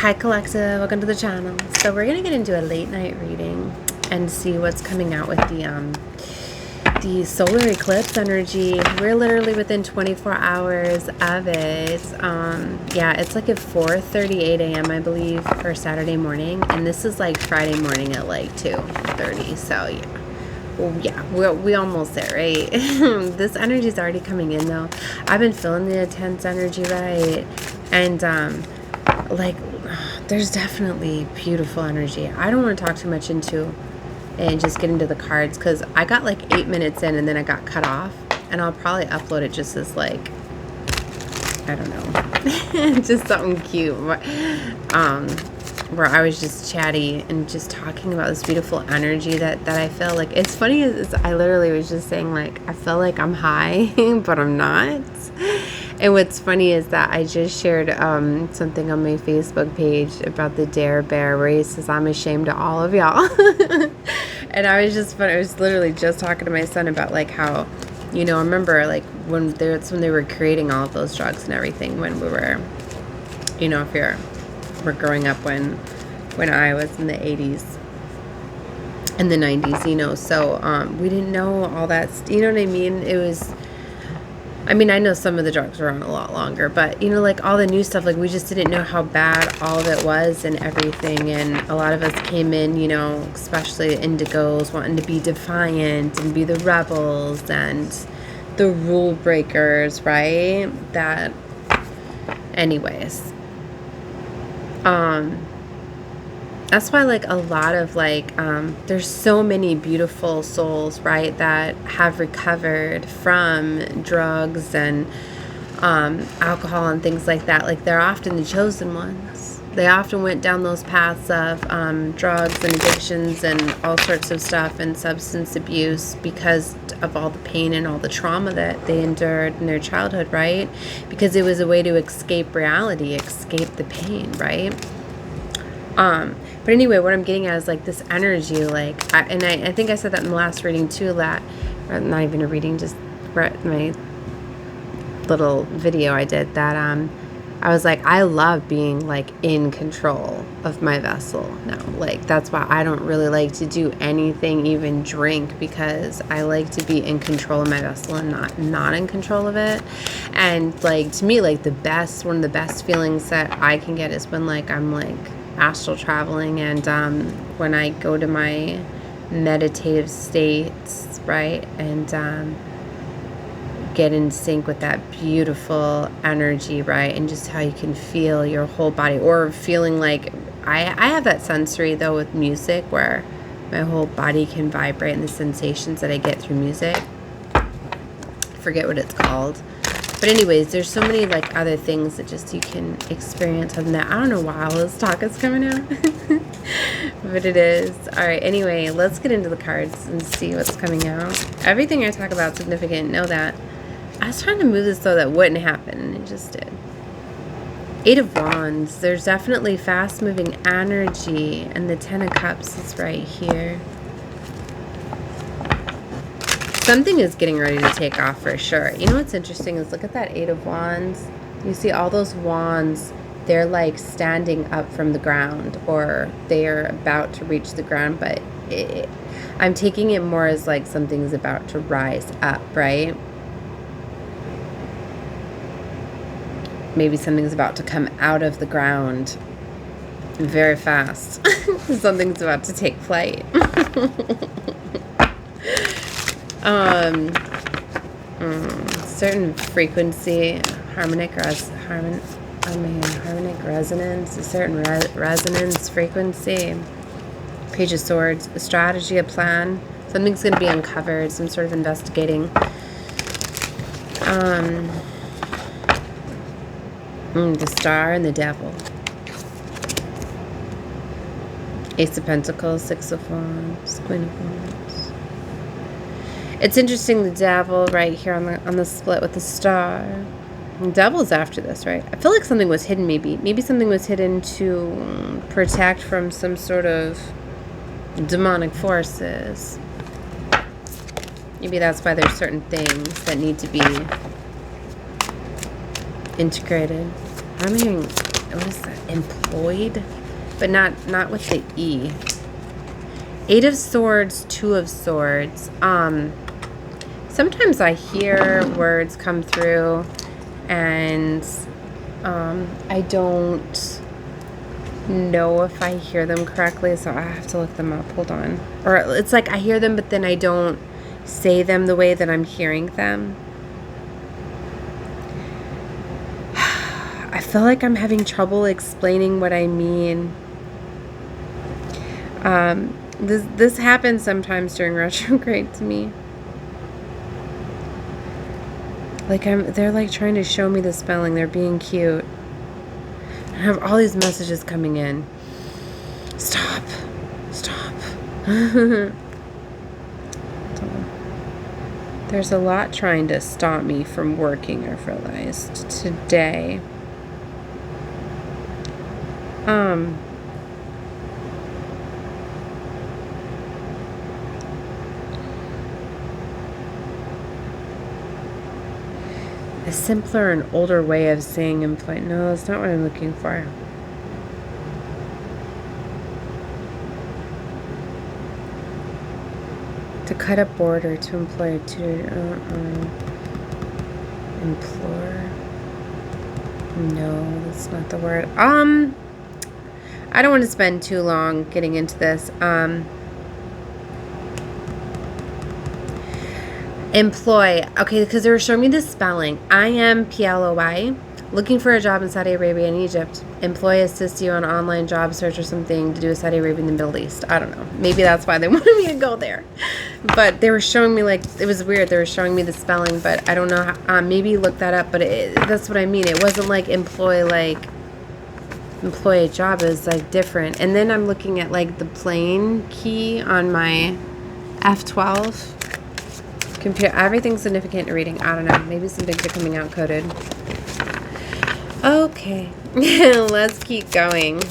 Hi Collective, welcome to the channel. So we're gonna get into a late night reading and see what's coming out with the solar eclipse energy. We're literally within 24 hours of it. Yeah, it's like at 4:38 a.m. I believe for Saturday morning, and this is like Friday morning at like 2:30. So yeah. Well, yeah, we almost there, right? This energy is already coming in though. I've been feeling the intense energy, right? And like there's definitely beautiful energy. I don't want to talk too much into and just get into the cards because I got like 8 minutes in and then I got cut off, and I'll probably upload it just as like, I don't know, just something cute, where I was just chatty and just talking about this beautiful energy that I feel. Like, it's funny is I literally was just saying like I feel like I'm high but I'm not. And what's funny is that I just shared something on my Facebook page about the Dare Bear where he says, I'm ashamed of all of y'all. And I was literally just talking to my son about like how, you know, I remember like when they were creating all of those drugs and everything when we were, you know, we're growing up when I was in the 80s and the 90s, you know, so we didn't know all that, you know what I mean? It was, I mean, I know some of the drugs were on a lot longer, but, you know, like all the new stuff, like we just didn't know how bad all of it was and everything. And a lot of us came in, you know, especially indigos, wanting to be defiant and be the rebels and the rule breakers, right? That, anyways, that's why like a lot of like there's so many beautiful souls, right, that have recovered from drugs and alcohol and things like that. Like they're often the chosen ones. They often went down those paths of drugs and addictions and all sorts of stuff and substance abuse because of all the pain and all the trauma that they endured in their childhood, right? Because it was a way to escape reality, escape the pain, right? But anyway, what I'm getting at is like this energy, like, I think I said that in the last reading too, that, or not even a reading, just my little video I did, that I was like, I love being like in control of my vessel now. Like that's why I don't really like to do anything, even drink, because I like to be in control of my vessel and not in control of it. And like to me, like one of the best feelings that I can get is when like I'm like astral traveling and when I go to my meditative states, right, and get in sync with that beautiful energy, right, and just how you can feel your whole body, or feeling like I have that sensory though with music where my whole body can vibrate, and the sensations that I get through music, forget what it's called. But anyways, there's so many like other things that just you can experience on that. I don't know why all this talk is coming out. But it is. Alright, anyway, let's get into the cards and see what's coming out. Everything I talk about is significant. Know that. I was trying to move this so that wouldn't happen, and it just did. 8 of Wands. There's definitely fast-moving energy, and the 10 of Cups is right here. Something is getting ready to take off for sure. You know what's interesting is look at that 8 of Wands. You see all those wands, they're like standing up from the ground, or they're about to reach the ground, but I'm taking it more as like something's about to rise up, right? Maybe something's about to come out of the ground very fast. Something's about to take flight. Certain frequency, harmonic resonance, a certain resonance frequency. Page of Swords, a strategy, a plan. Something's going to be uncovered, some sort of investigating. The Star and the Devil. Ace of Pentacles, 6 of Wands, Queen of Wands. It's interesting, the Devil right here on the split with the Star. The Devil's after this, right? I feel like something was hidden, maybe something was hidden to protect from some sort of demonic forces. Maybe that's why there's certain things that need to be integrated. I'm hearing what is that? Employed, but not with the E. 8 of Swords, 2 of Swords. Sometimes I hear words come through and I don't know if I hear them correctly, so I have to look them up. Hold on. Or it's like I hear them, but then I don't say them the way that I'm hearing them. I feel like I'm having trouble explaining what I mean. This happens sometimes during retrograde to me. Like they're like trying to show me the spelling. They're being cute. I have all these messages coming in. Stop. Stop. There's a lot trying to stop me from working, I've realized today. A simpler and older way of saying employed. No, that's not what I'm looking for. To cut a border, to employ, to implore. No, that's not the word. I don't want to spend too long getting into this. Employ. Okay, because they were showing me the spelling. IMPLOY. Looking for a job in Saudi Arabia and Egypt. Employ assists you on online job search or something to do with Saudi Arabia and the Middle East. I don't know. Maybe that's why they wanted me to go there. But they were showing me, like, it was weird. They were showing me the spelling, but I don't know how, maybe look that up. But that's what I mean. It wasn't like employ a job. It was like different. And then I'm looking at like the plane key on my F12. Computer, everything significant reading. I don't know. Maybe some things are coming out coded. Okay. Let's keep going.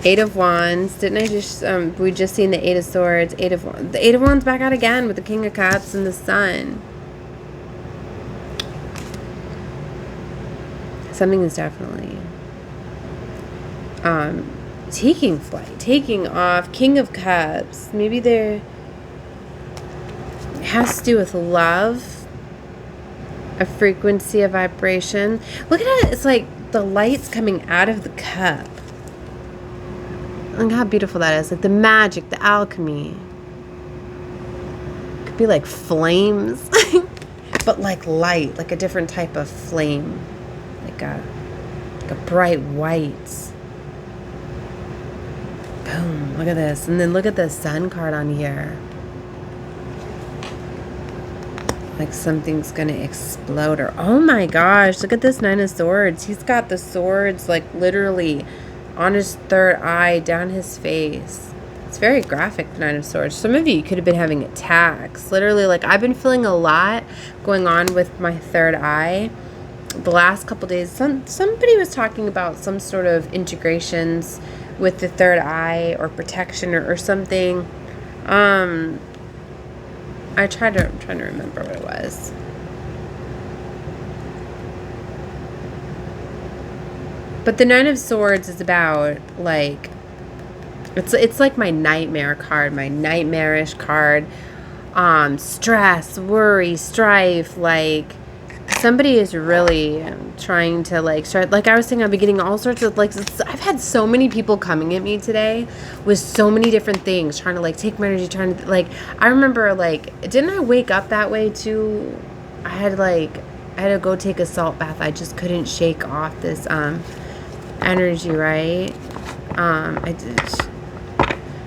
8 of Wands. Didn't I just, we just seen the 8 of Swords, 8 of Wands. The 8 of Wands back out again with the King of Cups and the Sun. Something is definitely taking flight, taking off. King of Cups. Maybe there has to do with love, a frequency, a vibration. Look at it. It's like the light's coming out of the cup. Look how beautiful that is. Like the magic, the alchemy. Could be like flames, but like light, like a different type of flame. Like a bright white. Boom. Look at this. And then look at the Sun card on here. Like something's gonna explode. Or oh my gosh, look at this 9 of Swords. He's got the swords like literally on his third eye, down his face. It's very graphic, the 9 of Swords. Some of you could have been having attacks. Literally, like I've been feeling a lot going on with my third eye the last couple days. Somebody was talking about some sort of integrations with the third eye or protection or something. I'm trying to remember what it was. But the 9 of Swords is about like it's like my nightmare card, my nightmarish card. Stress, worry, strife, like somebody is really trying to like start, like I was saying, I've been getting all sorts of like, I've had so many people coming at me today with so many different things, trying to like take my energy, trying to like, I remember like, didn't I wake up that way too? I had to go take a salt bath. I just couldn't shake off this energy, right?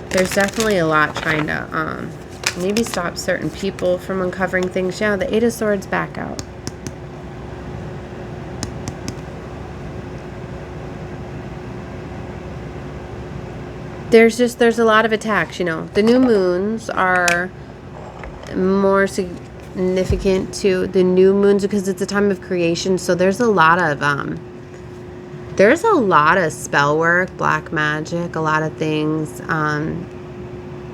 There's definitely a lot trying to maybe stop certain people from uncovering things. Yeah, the 8 of Swords back out. There's a lot of attacks, you know. The new moons are more significant to the new moons because it's a time of creation. So there's a lot of spell work, black magic, a lot of things.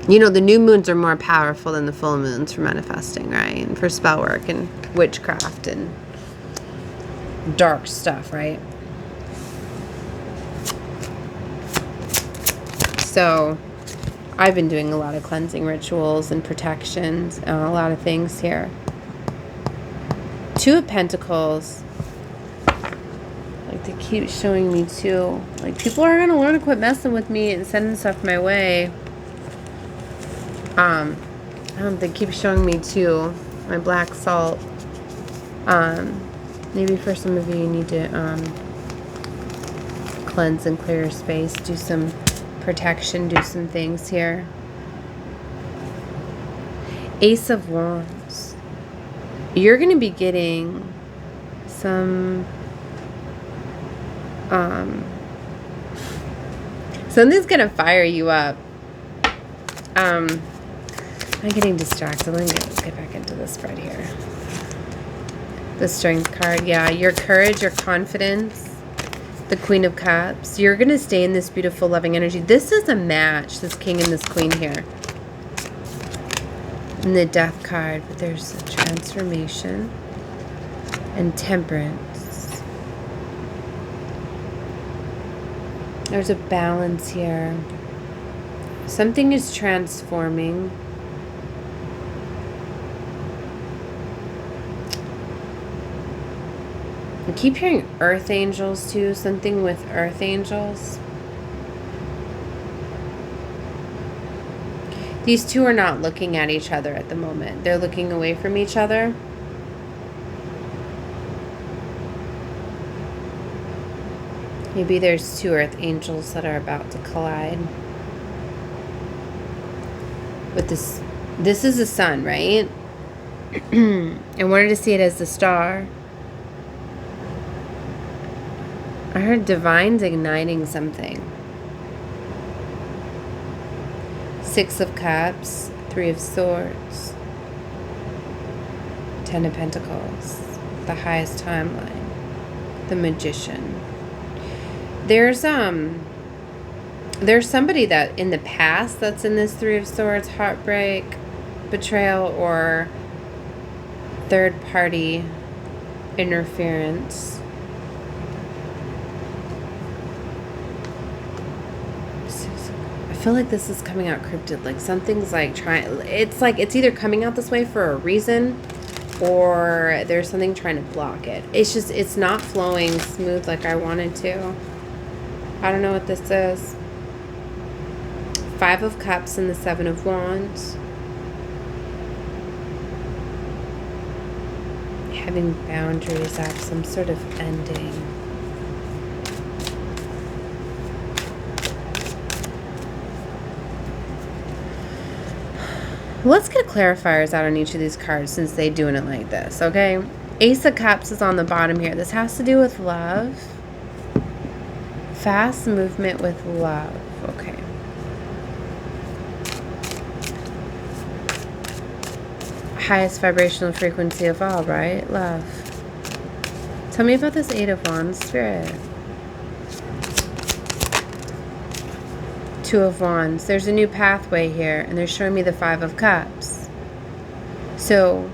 You know, the new moons are more powerful than the full moons for manifesting, right? And for spell work and witchcraft and dark stuff, right? So I've been doing a lot of cleansing rituals and protections and a lot of things here. Two of Pentacles. Like, they keep showing me too. Like, people are going to learn to quit messing with me and sending stuff my way. They keep showing me too. My black salt. Maybe for some of you, you need to cleanse and clear your space. Do some protection. Do some things here. Ace of Wands. You're going to be getting some... something's going to fire you up. I'm getting distracted. Let me get back into this spread here. The Strength card. Yeah, your courage, your confidence. The Queen of Cups. You're going to stay in this beautiful, loving energy. This is a match, this King and this Queen here. And the Death card. But there's a transformation. And Temperance. There's a balance here. Something is transforming. I keep hearing Earth Angels too. Something with Earth Angels. These two are not looking at each other at the moment. They're looking away from each other. Maybe there's two Earth Angels that are about to collide. With this is the sun, right? I wanted to see it as the star. I heard Divine's igniting something. Six of Cups, Three of Swords, Ten of Pentacles, the highest timeline, the Magician. There's somebody that in the past that's in this Three of Swords, heartbreak, betrayal, or third party interference. I feel like this is coming out cryptid. Like something's like trying, it's like it's either coming out this way for a reason or there's something trying to block it. It's just, it's not flowing smooth like I wanted to. I don't know what this is. Five of Cups and the Seven of Wands. Having boundaries at some sort of ending. Let's get clarifiers out on each of these cards since they're doing it like this, okay? Ace of Cups is on the bottom here. This has to do with love. Fast movement with love. Okay. Highest vibrational frequency of all, right? Love. Tell me about this Eight of Wands, Spirit. Two of Wands. There's a new pathway here, and they're showing me the Five of Cups. So,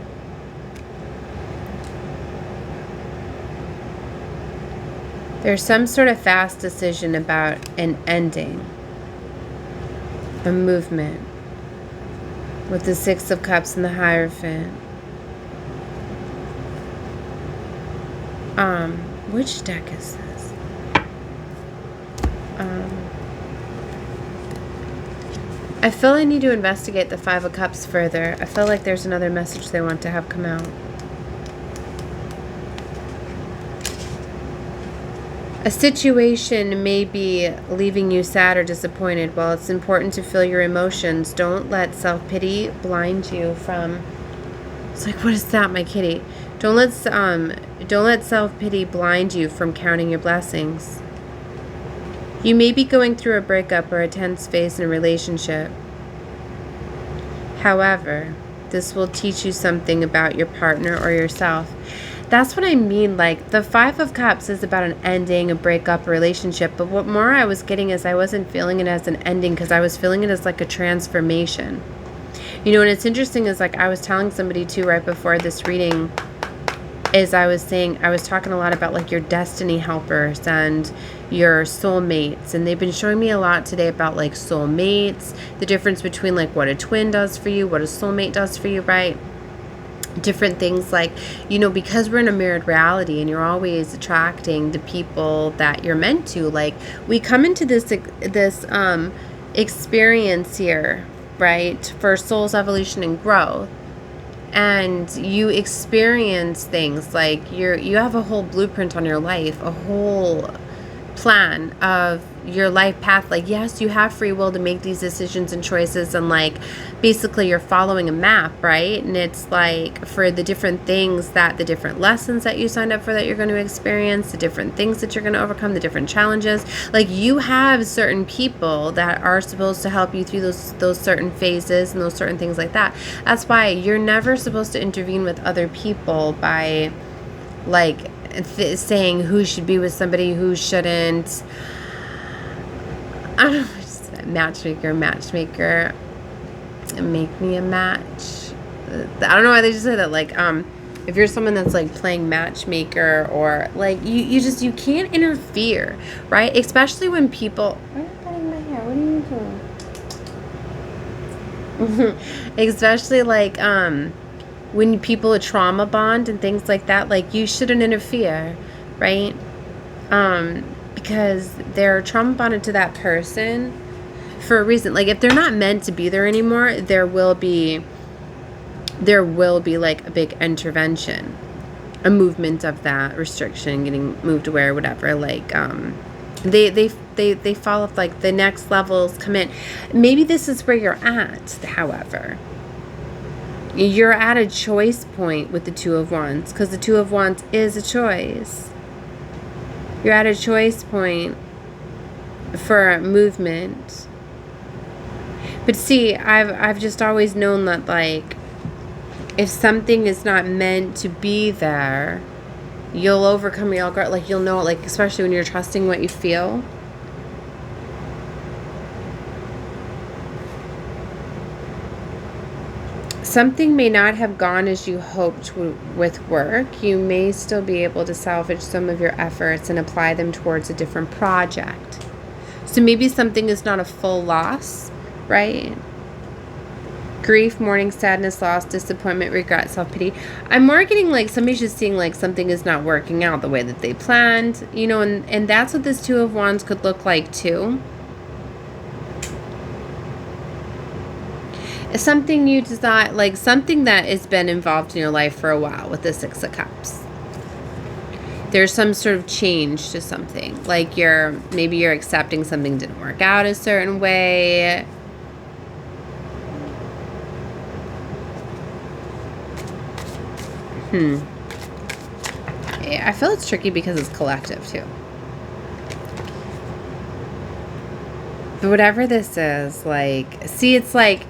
there's some sort of fast decision about an ending, a movement, with the Six of Cups and the Hierophant. Which deck is this? I feel I need to investigate the Five of Cups further. I feel like there's another message they want to have come out. A situation may be leaving you sad or disappointed. While it's important to feel your emotions, don't let self-pity blind you from... It's like, what is that, my kitty? Don't let self-pity blind you from counting your blessings. You may be going through a breakup or a tense phase in a relationship. However, this will teach you something about your partner or yourself. That's what I mean. Like, the Five of Cups is about an ending, a breakup, a relationship. But what more I was getting is I wasn't feeling it as an ending because I was feeling it as like a transformation. You know, and it's interesting is like I was telling somebody too right before this reading, As I was saying, I was talking a lot about like your destiny helpers and your soulmates, and they've been showing me a lot today about like soulmates, the difference between like what a twin does for you, what a soulmate does for you, right? Different things like, you know, because we're in a mirrored reality and you're always attracting the people that you're meant to, like we come into this experience here, right, for soul's evolution and growth. And you experience things like you have a whole blueprint on your life, a whole plan of your life path. Like, yes, you have free will to make these decisions and choices, and like basically you're following a map, right? And it's like for the different things, that the different lessons that you signed up for that you're going to experience, the different things that you're going to overcome, the different challenges, like you have certain people that are supposed to help you through those certain phases and those certain things like that. That's why you're never supposed to intervene with other people by like saying who should be with somebody, who shouldn't. I don't know, just matchmaker, make me a match. I don't know why they just say that. Like, if you're someone that's like playing matchmaker, or like you can't interfere, right? Especially when people. Why are you cutting my hair? What are you doing? Especially like when people trauma bond and things like that, like you shouldn't interfere, right? Because they're trauma bonded to that person for a reason. Like if they're not meant to be there anymore, there will be like a big intervention, a movement of that restriction getting moved away or whatever. Like they fall off, like the next levels come in. Maybe this is where you're at, however. You're at a choice point with the Two of Wands, because the Two of Wands is a choice. You're at a choice point for movement. But see, I've just always known that, like, if something is not meant to be there, you'll overcome it. Like, you'll know it, like, especially when you're trusting what you feel. Something may not have gone as you hoped with work. You may still be able to salvage some of your efforts and apply them towards a different project. So maybe something is not a full loss, right? Grief, mourning, sadness, loss, disappointment, regret, self-pity. I'm more getting like somebody's just seeing like something is not working out the way that they planned, you know, and that's what this Two of Wands could look like too. Something you decide, like something that has been involved in your life for a while with the Six of Cups. There's some sort of change to something. Like maybe you're accepting something didn't work out a certain way. I feel it's tricky because it's collective too. But whatever this is, like, see, it's like,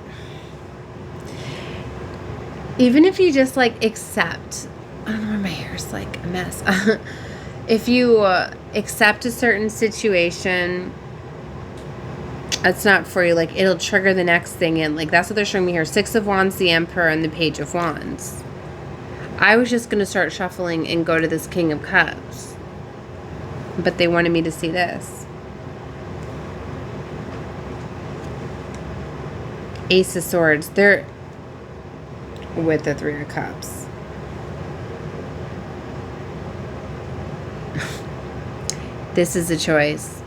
even if you just like accept, I don't know, my hair's like a mess. If you accept a certain situation, it's not for you, like it'll trigger the next thing in. Like that's what they're showing me here. Six of Wands, the Emperor, and the Page of Wands. I was just going to start shuffling and go to this King of Cups, but they wanted me to see this. Ace of Swords. They're with the Three of Cups. This is a choice.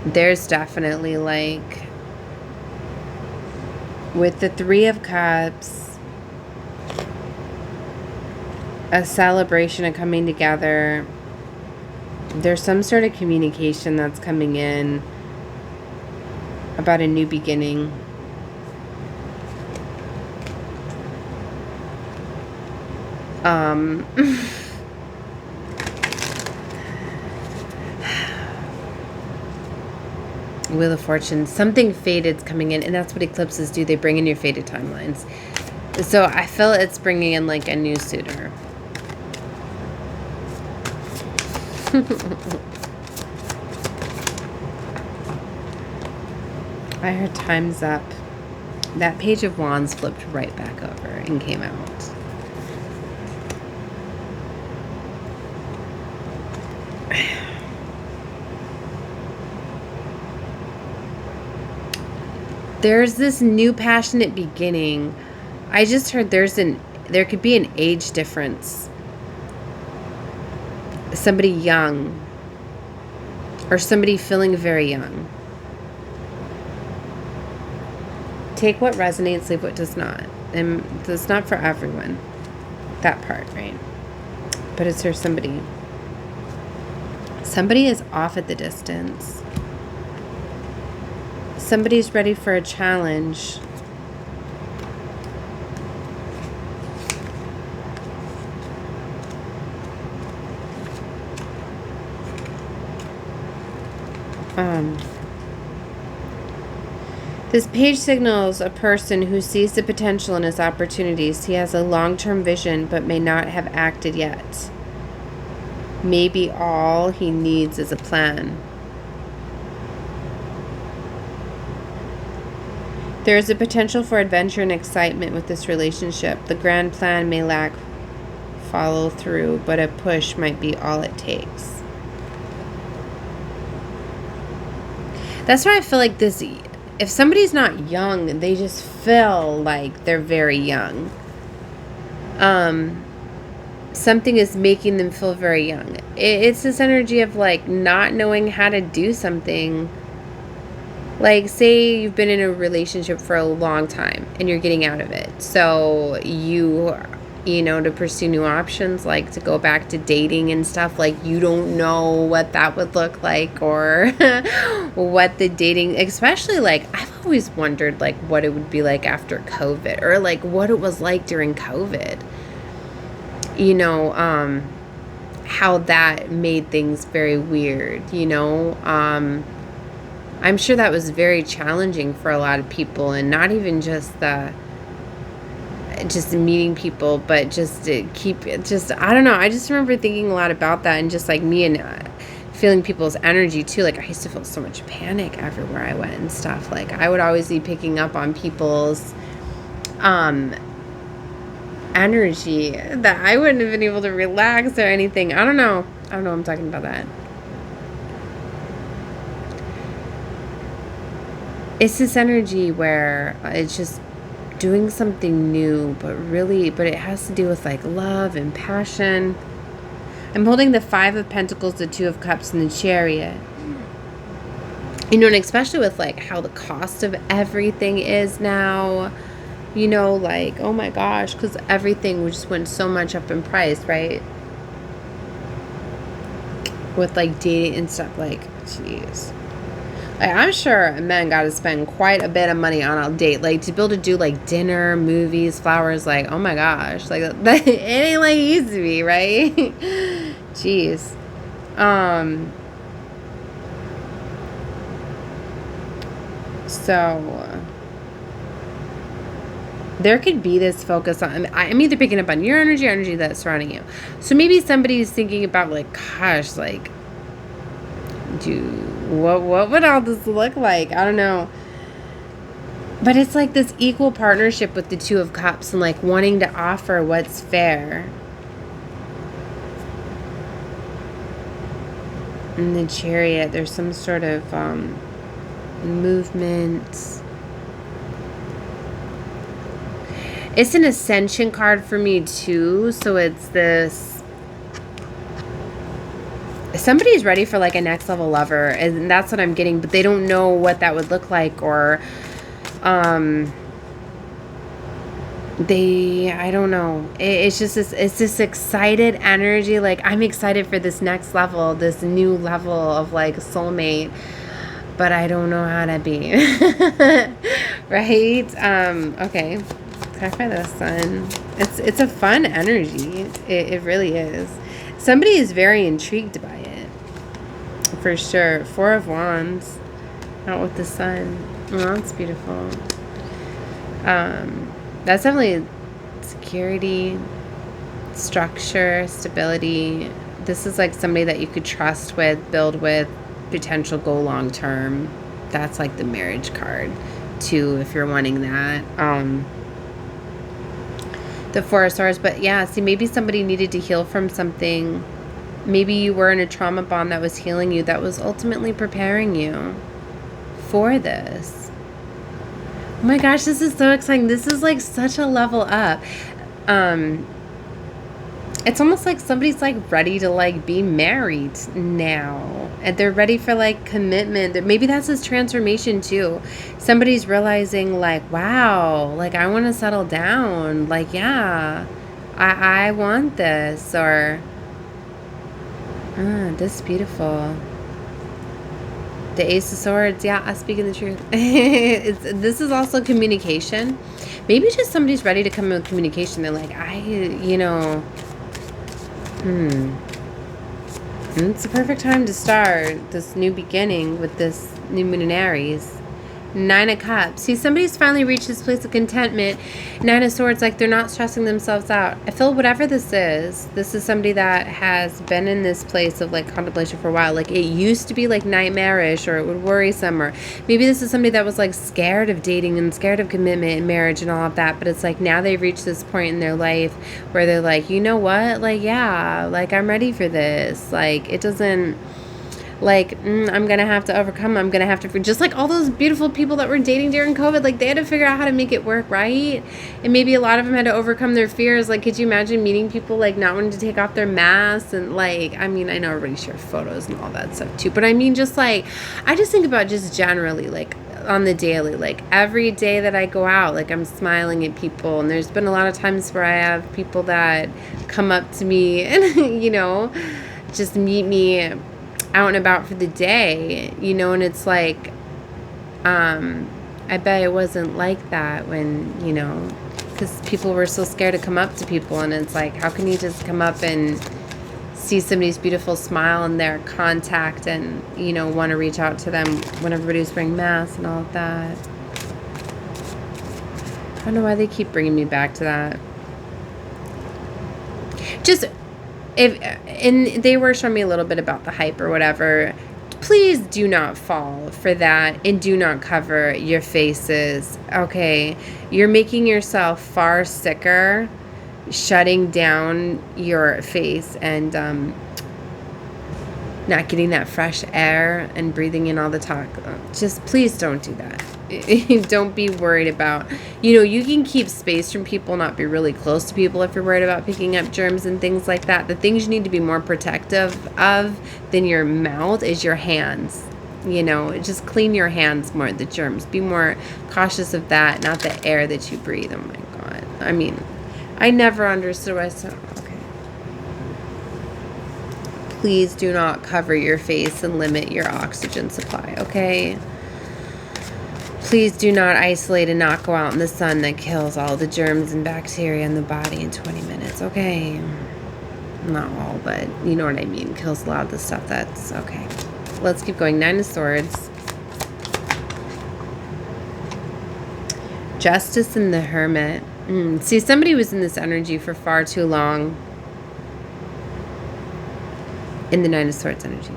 There's definitely like, with the Three of Cups, a celebration of coming together. There's some sort of communication that's coming in about a new beginning. Wheel of Fortune. Something fated's coming in, and that's what eclipses do. They bring in your fated timelines. So I feel it's bringing in like a new suitor. I heard time's up. That Page of Wands flipped right back over and came out. There's this new passionate beginning. I just heard there could be an age difference. Somebody young. Or somebody feeling very young. Take what resonates, leave what does not. And it's not for everyone. That part, right? But it's for somebody. Somebody is off at the distance. Somebody's ready for a challenge. This page signals a person who sees the potential in his opportunities. He has a long-term vision but may not have acted yet. Maybe all he needs is a plan. There is a potential for adventure and excitement with this relationship. The grand plan may lack follow through, but a push might be all it takes. That's why I feel like this, if somebody's not young, they just feel like they're very young. Something is making them feel very young. It's this energy of like not knowing how to do something. Like, say you've been in a relationship for a long time and you're getting out of it. So you know, to pursue new options, like to go back to dating and stuff, like you don't know what that would look like or what the dating, especially like I've always wondered like what it would be like after COVID or like what it was like during COVID. You know, how that made things very weird, you know. I'm sure that was very challenging for a lot of people, and not even just meeting people, but just to keep it, just, I don't know. I just remember thinking a lot about that, and just like me and feeling people's energy too. Like I used to feel so much panic everywhere I went and stuff. Like I would always be picking up on people's energy that I wouldn't have been able to relax or anything. I don't know. I'm talking about that. It's this energy where it's just doing something new, but it has to do with like love and passion. I'm holding the 5 of Pentacles, the 2 of Cups, and the Chariot. You know, and especially with like how the cost of everything is now, you know, like, oh my gosh, because everything just went so much up in price, right? With like dating and stuff, like, jeez. Like, I'm sure a man got to spend quite a bit of money on a date, like to be able to do like dinner, movies, flowers, like, oh my gosh, like that, it ain't like it used to be, right? Jeez. So there could be this focus on, I'm either picking up on your energy that's surrounding you. So maybe somebody's thinking about like, gosh, like, what would all this look like? I don't know. But it's like this equal partnership with the 2 of Cups and like wanting to offer what's fair. In the Chariot, there's some sort of movement. It's an Ascension card for me too. So it's this, somebody's ready for like a next level lover, and that's what I'm getting, but they don't know what that would look like, or I don't know. It's just this, it's this excited energy, like I'm excited for this next level, this new level of like soulmate, but I don't know how to be. Right? Okay, clarify the Sun. It's a fun energy. It really is. Somebody is very intrigued by it, for sure. 4 of Wands, out with the Sun. Oh, that's beautiful. That's definitely security, structure, stability. This is like somebody that you could trust with, build with, potential go long term. That's like the marriage card too, if you're wanting that. The 4 of Swords, but yeah, see, maybe somebody needed to heal from something. Maybe you were in a trauma bond that was healing you, that was ultimately preparing you for this. Oh my gosh, this is so exciting. This is like such a level up. It's almost like somebody's like ready to like be married now, and they're ready for like commitment. Maybe that's this transformation too. Somebody's realizing like, wow, like I want to settle down. Like, yeah, I want this. Or this is beautiful. The Ace of Swords, yeah, I'm speaking the truth. This is also communication. Maybe just somebody's ready to come in with communication. They're like, it's the perfect time to start this new beginning with this new moon in Aries. 9 of Cups. See, somebody's finally reached this place of contentment. 9 of Swords, like they're not stressing themselves out. I feel whatever this is somebody that has been in this place of like contemplation for a while. Like it used to be like nightmarish, or it would worry some, or maybe this is somebody that was like scared of dating and scared of commitment and marriage and all of that. But it's like now they've reached this point in their life where they're like, you know what? Like, yeah, like I'm ready for this. Like it doesn't... like, I'm going to have to overcome. I'm going to have to, just like all those beautiful people that were dating during COVID, like they had to figure out how to make it work, right? And maybe a lot of them had to overcome their fears. Like, could you imagine meeting people like not wanting to take off their masks? And like, I mean, I know everybody shares photos and all that stuff too, but I mean, just like, I just think about just generally, like on the daily, like every day that I go out, like I'm smiling at people. And there's been a lot of times where I have people that come up to me and, you know, just meet me out and about for the day, you know, and it's like, I bet it wasn't like that when, you know, because people were so scared to come up to people, and it's like, how can you just come up and see somebody's beautiful smile and their contact and, you know, want to reach out to them when everybody's wearing masks and all of that. I don't know why they keep bringing me back to that. Just... and they were showing me a little bit about the hype or whatever. Please do not fall for that, and do not cover your faces. Okay, you're making yourself far sicker, shutting down your face and not getting that fresh air and breathing in all the talk. Just please don't do that. Don't be worried about, you know, you can keep space from people, not be really close to people if you're worried about picking up germs and things like that. The things you need to be more protective of than your mouth is your hands. You know, just clean your hands more, the germs. Be more cautious of that, not the air that you breathe. Oh my God. I mean, I never understood why. Okay. Please do not cover your face and limit your oxygen supply, okay? Please do not isolate and not go out in the sun that kills all the germs and bacteria in the body in 20 minutes, okay? Not all, but you know what I mean. Kills a lot of the stuff that's okay. Let's keep going. 9 of Swords. Justice and the Hermit. See, somebody was in this energy for far too long. In the 9 of Swords energy.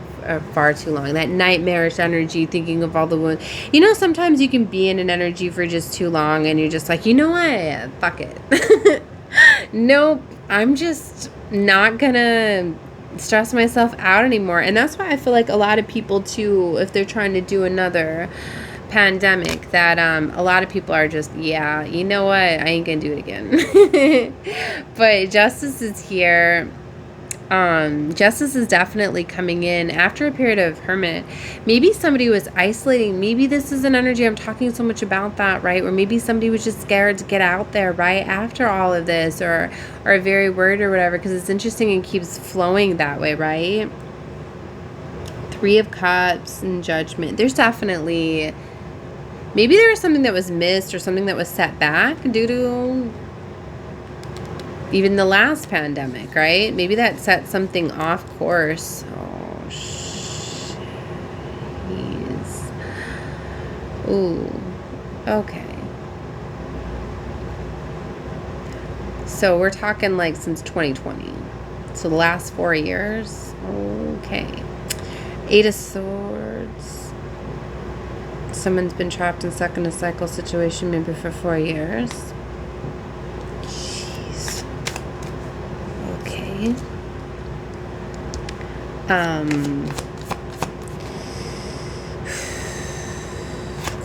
Far too long. That nightmarish energy, thinking of all the wounds. You know, sometimes you can be in an energy for just too long and you're just like, you know what? Fuck it. Nope. I'm just not gonna stress myself out anymore. And that's why I feel like a lot of people too, if they're trying to do another pandemic, that a lot of people are just, yeah, you know what? I ain't gonna do it again. But justice is here. Justice is definitely coming in after a period of hermit. Maybe somebody was isolating. Maybe this is an energy, I'm talking so much about that, right? Or maybe somebody was just scared to get out there, right? After all of this, or very worried or whatever, because it's interesting and keeps flowing that way, right? 3 of Cups and Judgment. There's definitely, maybe there was something that was missed or something that was set back due to even the last pandemic, right? Maybe that set something off course. Oh, jeez. Ooh, okay. So we're talking like since 2020. So the last 4 years. Okay. 8 of Swords. Someone's been trapped and stuck in a cycle situation maybe for 4 years.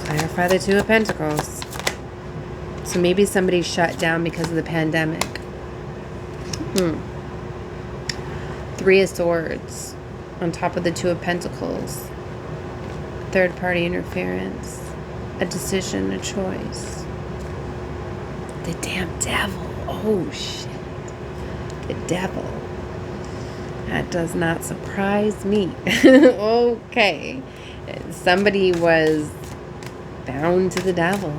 Clarify the Two of Pentacles. So maybe somebody shut down because of the pandemic. Three of Swords on top of the Two of Pentacles. Third party interference. A decision, a choice. The damn devil. Oh, shit. The devil. That does not surprise me. Okay. Somebody was bound to the devil.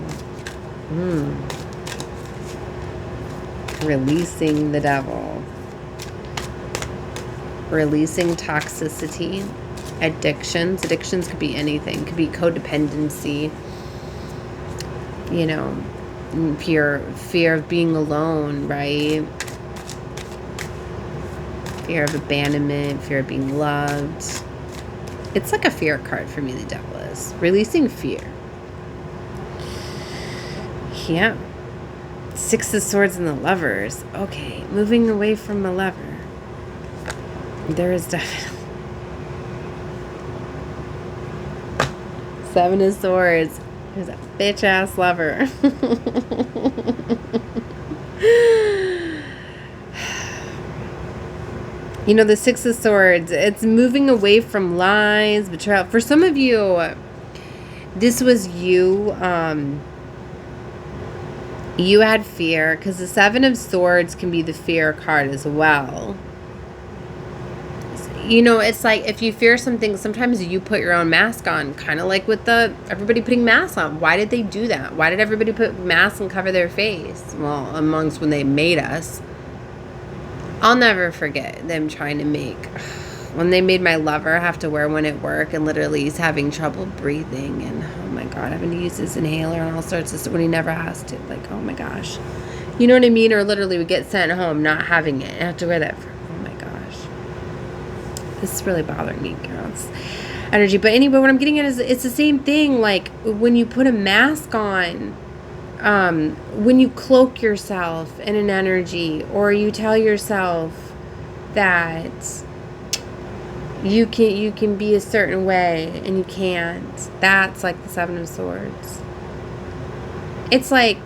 Releasing the devil. Releasing toxicity. Addictions. Addictions could be anything. Could be codependency. You know, fear of being alone, right? Fear of abandonment, fear of being loved. It's like a fear card for me, the devil is. Releasing fear. Yeah. Six of Swords and the Lovers. Okay, moving away from the lover. There is definitely... Seven of Swords. There's a bitch-ass lover. You know, the Six of Swords, it's moving away from lies, betrayal. For some of you, this was you. You had fear, because the Seven of Swords can be the fear card as well. You know, it's like if you fear something, sometimes you put your own mask on, kind of like with everybody putting masks on. Why did they do that? Why did everybody put masks and cover their face? Well, amongst when they made us. I'll never forget them trying to make, when they made my lover have to wear one at work, and literally he's having trouble breathing, and oh my god, having to use this inhaler and all sorts of stuff when he never has to. Like, oh my gosh. You know what I mean? Or literally would get sent home not having it and have to wear that for, oh my gosh. This is really bothering me, girls. Energy. But anyway, what I'm getting at is it's the same thing. Like when you put a mask on, when you cloak yourself in an energy, or you tell yourself that you can be a certain way and you can't. That's like the Seven of Swords. It's like,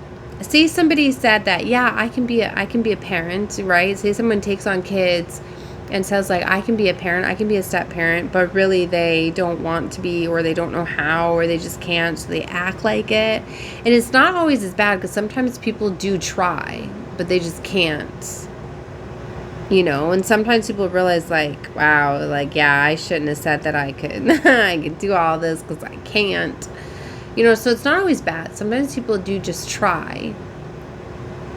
say somebody said that, yeah, I can be a parent, right? Say someone takes on kids and says like, I can be a parent, I can be a step parent, but really they don't want to be, or they don't know how, or they just can't, so they act like it. And it's not always as bad, because sometimes people do try, but they just can't. You know, and sometimes people realize like, wow, like, yeah, I shouldn't have said that I could I could do all this because I can't. You know, so it's not always bad. Sometimes people do just try.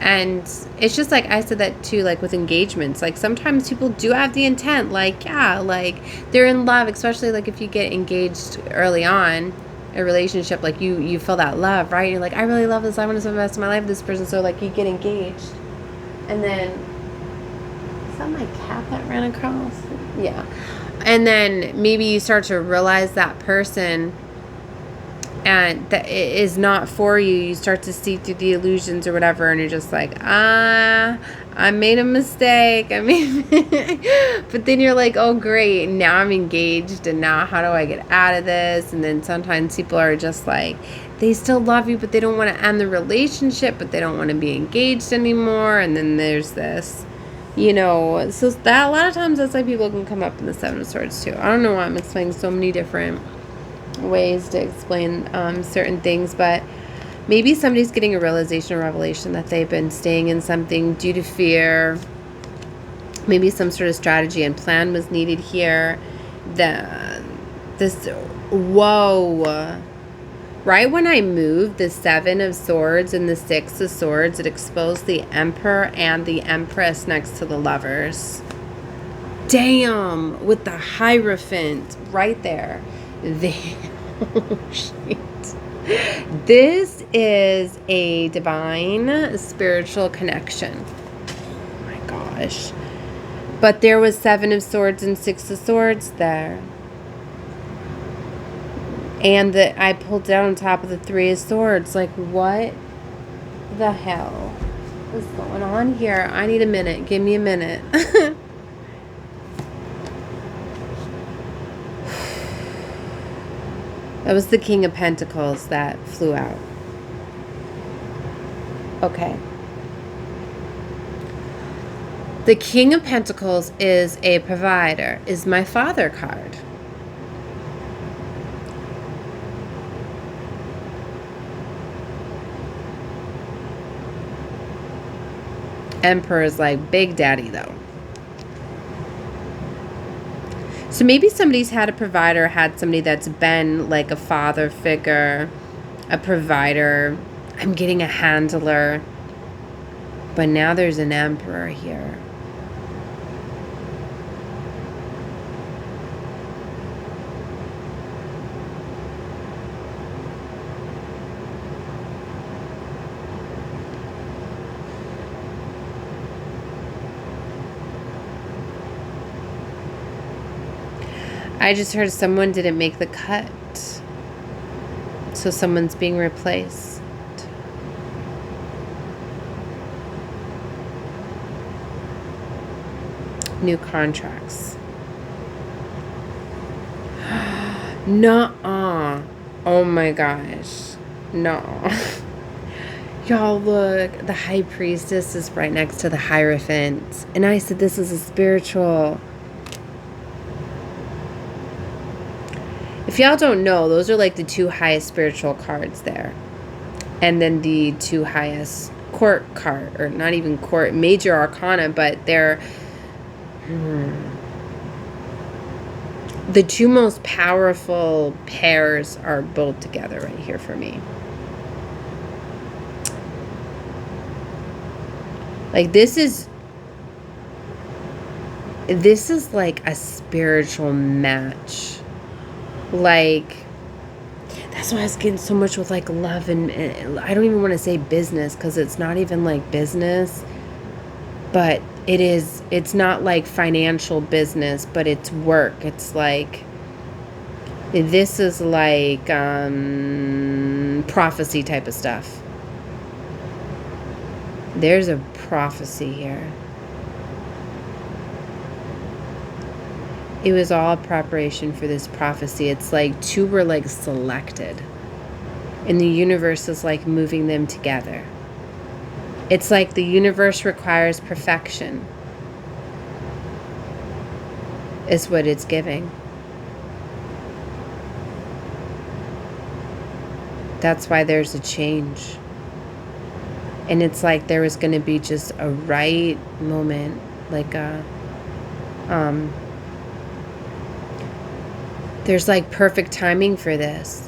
And it's just like I said that too, like with engagements. Like sometimes people do have the intent, like, yeah, like they're in love, especially like if you get engaged early on a relationship, like you feel that love, right? You're like, I really love this, I want to spend the rest of my life with this person. So like you get engaged, and then is that my cat that ran across? Yeah. And then maybe you start to realize that person and that it is not for you. You start to see through the illusions or whatever, and you're just like, I made a mistake. I mean, but then you're like, oh great, now I'm engaged, and now how do I get out of this? And then sometimes people are just like, they still love you, but they don't want to end the relationship, but they don't want to be engaged anymore. And then there's this, you know, so that a lot of times that's why people can come up in the Seven of Swords too. I don't know why I'm explaining so many different ways to explain certain things, but maybe somebody's getting a realization or revelation that they've been staying in something due to fear. Maybe some sort of strategy and plan was needed here. Whoa. Right when I moved the Seven of Swords and the Six of Swords, it exposed the Emperor and the Empress next to the Lovers. Damn, with the Hierophant right there. Oh, shit. This is a divine spiritual connection. Oh my gosh. But there was Seven of Swords and Six of Swords there. And I pulled down on top of the Three of Swords. Like, what the hell is going on here? I need a minute. Give me a minute. That was the King of Pentacles that flew out. Okay. The King of Pentacles is a provider, is my Father card. Emperor is like Big Daddy, though. So maybe somebody's had a provider, had somebody that's been like a father figure, a provider. I'm getting a handler. But now there's an Emperor here. I just heard someone didn't make the cut. So someone's being replaced. New contracts. Nuh-uh. Oh my gosh. No. Y'all look. The High Priestess is right next to the Hierophant. And I said this is a spiritual. If y'all don't know, those are like the two highest spiritual cards there. And then the two highest court card, or not even court, major arcana, but they're the two most powerful pairs are both together right here for me. Like this is like a spiritual match. Like, that's why I was getting so much with like love and I don't even want to say business because it's not even like business, but it's not like financial business, but it's work. It's like, this is like prophecy type of stuff. There's a prophecy here. It was all preparation for this prophecy. It's like two were like selected. And the universe is like moving them together. It's like the universe requires perfection. Is what it's giving. That's why there's a change. And it's like there was going to be just a right moment. Like a... there's like perfect timing for this.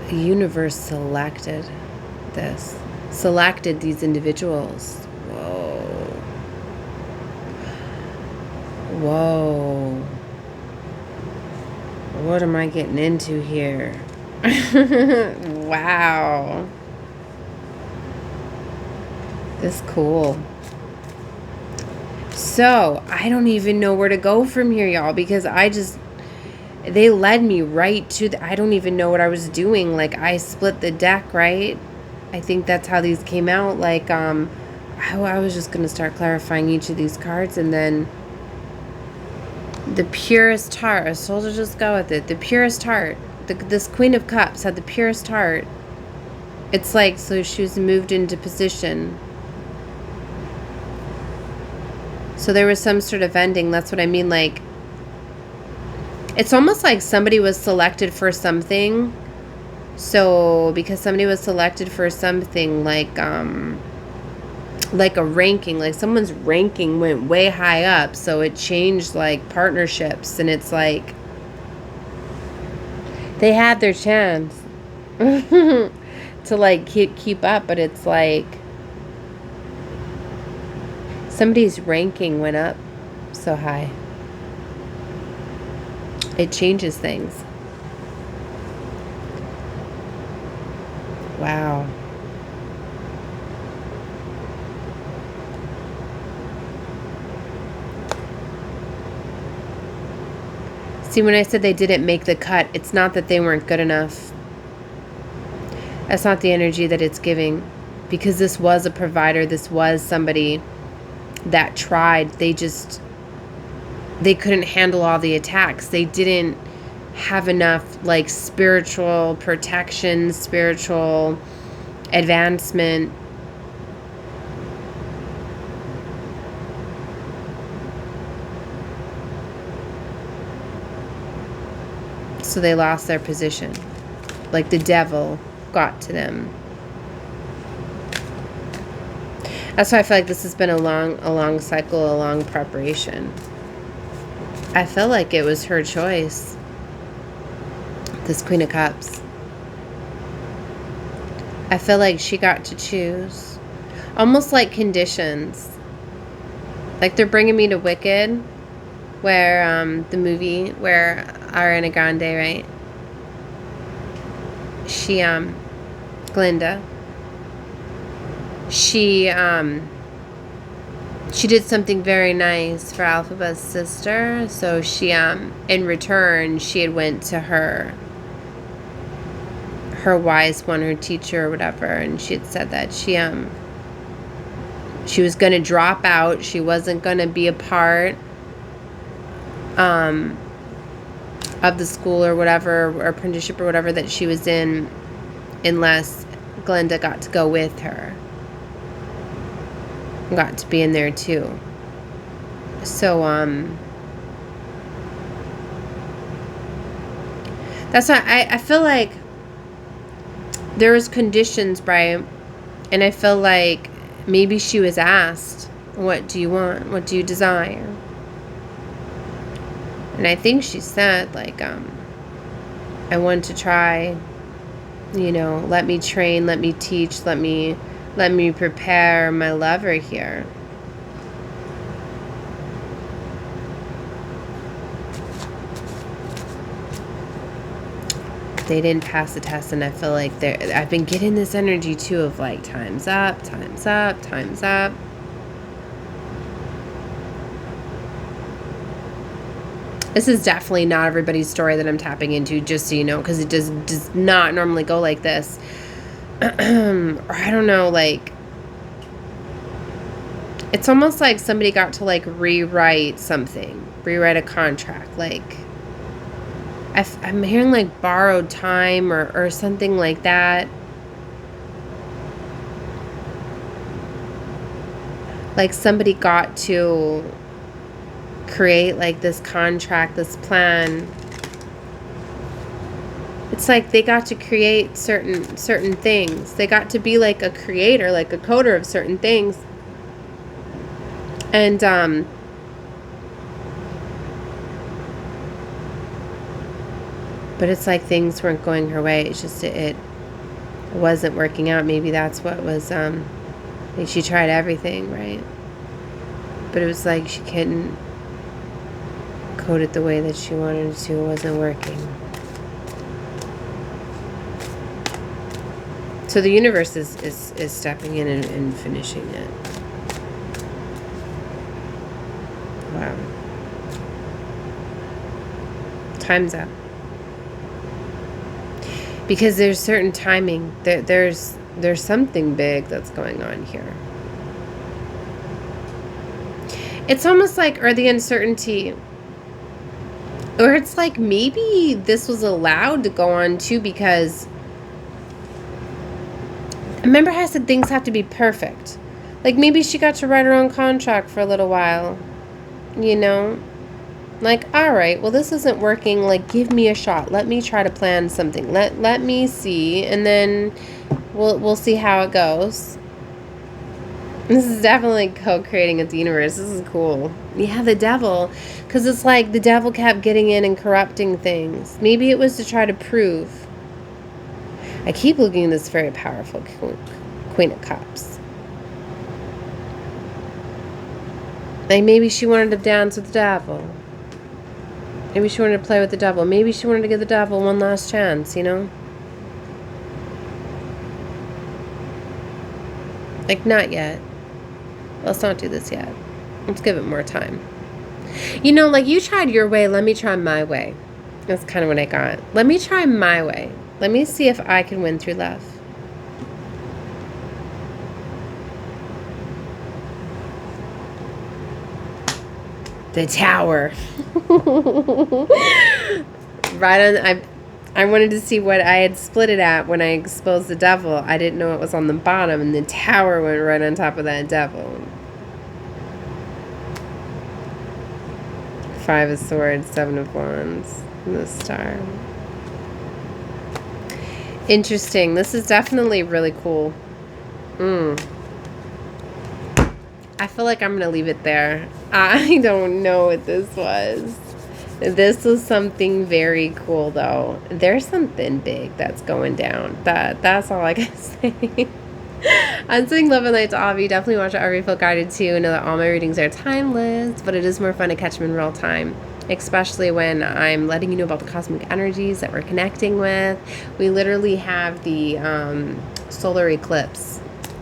The universe selected this. Selected these individuals. Whoa. Whoa. What am I getting into here? Wow. This is cool. So, I don't even know where to go from here, y'all, because they led me right to I don't even know what I was doing. Like, I split the deck, right? I think that's how these came out. Like, I was just going to start clarifying each of these cards, and then the purest heart. So I'll just go with it. The purest heart. This Queen of Cups had the purest heart. It's like, so she was moved into position. So there was some sort of ending. That's what I mean. Like, it's almost like somebody was selected for something. So because somebody was selected for something, like a ranking, like someone's ranking went way high up. So it changed like partnerships, and it's like they had their chance to like keep up, but it's like somebody's ranking went up so high. It changes things. Wow. See, when I said they didn't make the cut, it's not that they weren't good enough. That's not the energy that it's giving. Because this was a provider. This was somebody that tried. They just... they couldn't handle all the attacks. They didn't have enough, like, spiritual protection, spiritual advancement. So they lost their position. Like the devil got to them. That's why I feel like this has been a long cycle, a long preparation. I feel like it was her choice. This Queen of Cups. I feel like she got to choose. Almost like conditions. Like they're bringing me to Wicked, where the movie where Ariana Grande, right? She Glinda. She did something very nice for Alphabe's sister. So she in return she had went to her wise one, her teacher or whatever, and she had said that she was going to drop out. She wasn't going to be a part of the school or whatever, or apprenticeship or whatever that she was in, unless Glinda got to go with her. Got to be in there too. So that's why I feel like there was conditions, right? And I feel like maybe she was asked, what do you want? What do you desire? And I think she said, like, I want to try, you know, let me train, let me teach, let me prepare my lover here. They didn't pass the test, and I feel like I've been getting this energy too of like, time's up, time's up, time's up. This is definitely not everybody's story that I'm tapping into, just so you know, because it does not normally go like this. Or I don't know, like, it's almost like somebody got to like rewrite something, rewrite a contract. Like, I'm hearing like borrowed time or something like that. Like somebody got to create like this contract, this plan. It's like they got to create certain things. They got to be like a creator, like a coder of certain things. And but it's like things weren't going her way. It's just it wasn't working out. Maybe that's what was like she tried everything, right? But it was like she couldn't code it the way that she wanted it to. It wasn't working. So the universe is stepping in and finishing it. Wow. Time's up. Because there's certain timing. There's something big that's going on here. It's almost like, or the uncertainty, or it's like maybe this was allowed to go on too, because remember how I said things have to be perfect. Like maybe she got to write her own contract for a little while, you know? Like, all right, well, this isn't working. Like, give me a shot. Let me try to plan something. Let me see, and then we'll see how it goes. This is definitely co-creating with the universe. This is cool. Yeah, the devil, because it's like the devil kept getting in and corrupting things. Maybe it was to try to prove. I keep looking at this very powerful Queen of Cups. Like maybe she wanted to dance with the devil. Maybe she wanted to play with the devil. Maybe she wanted to give the devil one last chance, you know? Like, not yet. Let's not do this yet. Let's give it more time. You know, like, you tried your way. Let me try my way. That's kind of what I got. Let me try my way. Let me see if I can win through love. The Tower. Right on. I wanted to see what I had split it at when I exposed the Devil. I didn't know it was on the bottom, and the Tower went right on top of that Devil. 5 of Swords, 7 of Wands, and the Star. Interesting. This is definitely really cool. I feel like I'm going to leave it there. I don't know what this was. This was something very cool, though. There's something big that's going down. That's all I can say. I'm saying love and light to all of you. Definitely watch out. Feel guided too. Know that all my readings are timeless, but it is more fun to catch them in real time, especially when I'm letting you know about the cosmic energies that we're connecting with. We literally have the solar eclipse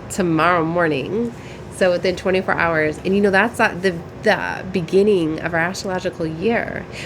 tomorrow morning. So within 24 hours, and you know, that's the beginning of our astrological year.